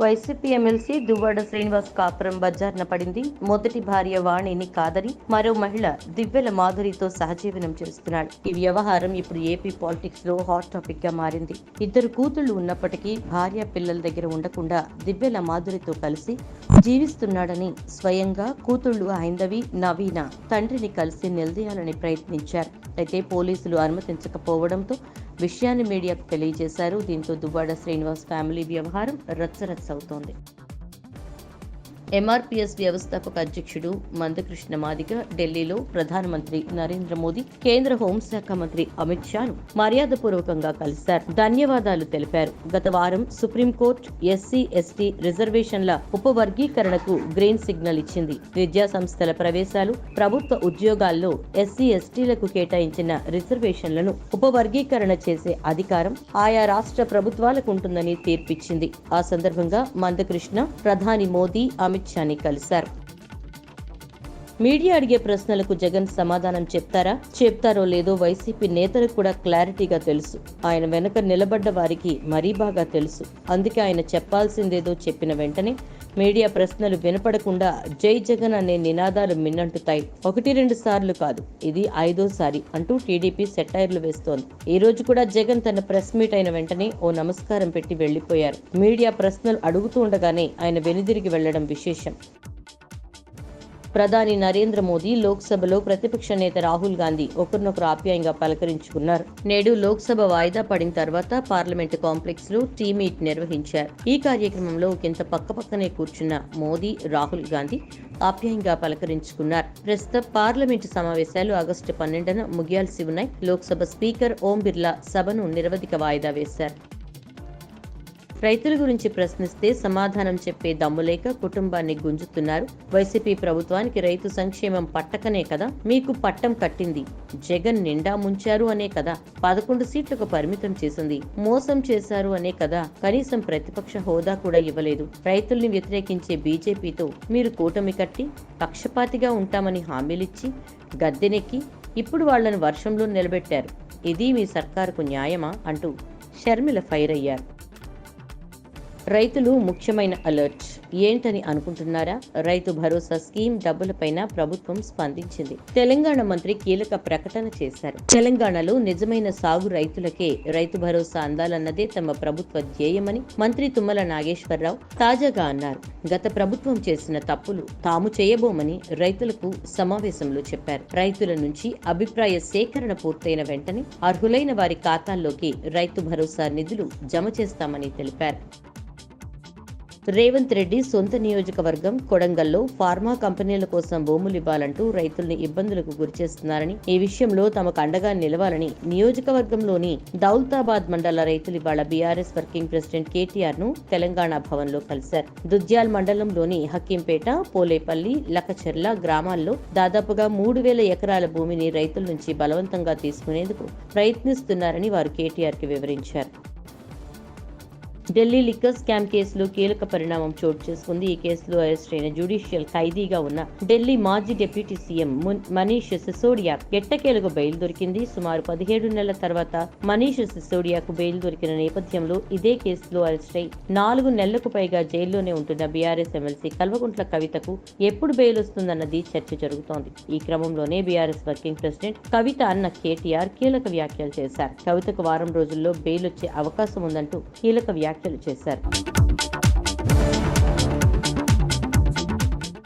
YCP MLC Duvvada Srinivas కాపురం బజార్న పడింది. మొదటి భార్య వాణిని కాదని మరో మహిళ దివ్యెల మాధురితో సహజీవనం చేస్తున్నాడు. ఈ వ్యవహారం ఇప్పుడు ఏపీ పాలిటిక్స్ లో హాట్ టాపిక్ గా మారింది. ఇద్దరు కూతుళ్లు ఉన్నప్పటికీ భార్య పిల్లల దగ్గర ఉండకుండా దివ్యెల మాధురితో కలిసి జీవిస్తున్నాడని స్వయంగా కూతుళ్లు హైందవి, నవీన తండ్రిని కలిసి నిలదీయాలని ప్రయత్నించారు. అయితే పోలీసులు అనుమతించకపోవడంతో విషయాన్ని మీడియాకు తెలియజేశారు. దీంతో దువ్వాడ శ్రీనివాస్ ఫ్యామిలీ వ్యవహారం రచ్చరచ్చ అవుతోంది. ఎంఆర్పీఎస్ వ్యవస్థాపక అధ్యక్షుడు మందకృష్ణ మాదిగ ఢిల్లీలో ప్రధానమంత్రి నరేంద్ర మోదీ, కేంద్ర హోంశాఖ మంత్రి అమిత్ షాను మర్యాదపూర్వకంగా కలిశారు. ధన్యవాదాలు తెలిపారు. గత వారం సుప్రీంకోర్టు ఎస్సీ, ఎస్టీ రిజర్వేషన్ల ఉపవర్గీకరణకు గ్రీన్ సిగ్నల్ ఇచ్చింది. విద్యా సంస్థల ప్రవేశాలు, ప్రభుత్వ ఉద్యోగాల్లో ఎస్సీ, ఎస్టీలకు కేటాయించిన రిజర్వేషన్లను ఉపవర్గీకరణ చేసే అధికారం ఆయా రాష్ట్ర ప్రభుత్వాలకు ఉంటుందని తీర్పిచ్చింది. ఆ సందర్భంగా మందకృష్ణ ప్రధాని మోదీ, అమిత్ షాని కలిశారు. మీడియా అడిగే ప్రశ్నలకు జగన్ సమాధానం చెప్తారో లేదో వైసీపీ నేతలకు కూడా క్లారిటీగా తెలుసు. ఆయన వెనక నిలబడ్డ వారికి మరీ బాగా తెలుసు. అందుకే ఆయన చెప్పాల్సిందేదో చెప్పిన వెంటనే మీడియా ప్రశ్నలు వినపడకుండా జై జగన్ అనే నినాదాలు మిన్నంటుతాయి. 1-2 సార్లు కాదు, ఇది 5వ అంటూ టీడీపీ సెటైర్లు వేస్తోంది. ఈ రోజు కూడా జగన్ తన ప్రెస్ మీట్ అయిన వెంటనే ఓ నమస్కారం పెట్టి వెళ్లిపోయారు. మీడియా ప్రశ్నలు అడుగుతూ ఉండగానే ఆయన వెనుదిరిగి వెళ్లడం విశేషం. ప్రధాని నరేంద్ర మోదీ లోక్సభలో ప్రతిపక్ష నేత రాహుల్ గాంధీ ఒకరినొకరు ఆప్యాయంగా పలకరించుకున్నారు. నేడు లోక్సభ వాయిదా పడిన తర్వాత పార్లమెంటు కాంప్లెక్స్ లో టీ మీట్ నిర్వహించారు. ఈ కార్యక్రమంలో ఒకంత పక్కపక్కనే కూర్చున్న మోదీ, రాహుల్ గాంధీ ఆప్యాయంగా పలకరించుకున్నారు. ప్రస్తుతం పార్లమెంటు సమావేశాలు ఆగస్టు 12న ముగియాల్సి ఉన్నాయి. లోక్సభ స్పీకర్ ఓం బిర్లా సభను నిరవధిక వాయిదా వేశారు. రైతుల గురించి ప్రశ్నిస్తే సమాధానం చెప్పే దమ్ములేక కుటుంబాన్ని గుంజుతున్నారు. వైసీపీ ప్రభుత్వానికి రైతు సంక్షేమం పట్టకనే కదా మీకు పట్టం కట్టింది. జగన్ నిండా ముంచారు అనే కదా 11 సీట్లకు పరిమితం చేసింది. మోసం చేశారు అనే కదా కనీసం ప్రతిపక్ష హోదా కూడా ఇవ్వలేదు. రైతుల్ని వ్యతిరేకించే బీజేపీతో మీరు కూటమి కట్టి పక్షపాతిగా ఉంటామని హామీలిచ్చి గద్దెనెక్కి ఇప్పుడు వాళ్లను వర్షంలో నిలబెట్టారు. ఇది మీ సర్కారుకు న్యాయమా అంటూ షర్మిల ఫైర్ అయ్యారు. రైతులు ముఖ్యమైన అలర్ట్ ఏంటని అనుకుంటున్నారా? రైతు భరోసా స్కీమ్ డబ్బులపైన ప్రభుత్వం స్పందించింది. తెలంగాణ మంత్రి కీలక ప్రకటన చేశారు. తెలంగాణలో నిజమైన సాగు రైతులకే రైతు భరోసా అందాలన్నదే తమ ప్రభుత్వ ధ్యేయమని మంత్రి తుమ్మల నాగేశ్వరరావు తాజాగా అన్నారు. గత ప్రభుత్వం చేసిన తప్పులు తాము చేయబోమని రైతులకు సమావేశంలో చెప్పారు. రైతుల నుంచి అభిప్రాయ సేకరణ పూర్తయిన వెంటనే అర్హులైన వారి ఖాతాల్లోకి రైతు భరోసా నిధులు జమ చేస్తామని తెలిపారు. రేవంత్ రెడ్డి సొంత నియోజకవర్గం కొడంగల్లో ఫార్మా కంపెనీల కోసం భూములు ఇవ్వాలంటూ రైతుల్ని ఇబ్బందులకు గురిచేస్తున్నారని, ఈ విషయంలో తమకు అండగా నిలవాలని నియోజకవర్గంలోని దౌలతాబాద్ మండల రైతులు ఇవాళ బీఆర్ఎస్ వర్కింగ్ ప్రెసిడెంట్ కేటీఆర్ ను తెలంగాణ భవన్ లో కలిశారు. దుద్యాల్ మండలంలోని హకీంపేట, పోలేపల్లి, లకచెర్ల గ్రామాల్లో దాదాపుగా 3000 ఎకరాల భూమిని రైతుల నుంచి బలవంతంగా తీసుకునేందుకు ప్రయత్నిస్తున్నారని వారు కేటీఆర్ కి వివరించారు. ఢిల్లీ లిక్కర్ స్కామ్ కేసులో కీలక పరిణామం చోటు చేసుకుంది. ఈ కేసులో అరెస్ట్ అయిన జ్యుడిషియల్ ఖైదీగా ఉన్న ఢిల్లీ మాజీ డిప్యూటీ సీఎం మనీష్ సిసోడియా ఎట్టకేలకు బెయిల్ దొరికింది. సుమారు 17 నెలల తర్వాత మనీష్ సిసోడియాకు బెయిల్ దొరికిన నేపథ్యంలో ఇదే కేసులో అరెస్ట్ అయి 4 నెలలకు పైగా జైల్లోనే ఉంటున్న బీఆర్ఎస్ ఎమ్మెల్సీ కల్వకుంట్ల కవితకు ఎప్పుడు బెయిల్ వస్తుందన్నది చర్చ జరుగుతోంది. ఈ క్రమంలోనే బీఆర్ఎస్ వర్కింగ్ ప్రెసిడెంట్ కవిత అన్న కేటీఆర్ కీలక వ్యాఖ్యలు చేశారు. కవితకు వారం రోజుల్లో బెయిల్ వచ్చే అవకాశం ఉందంటూ కీలక వ్యాఖ్యలు చేశారు.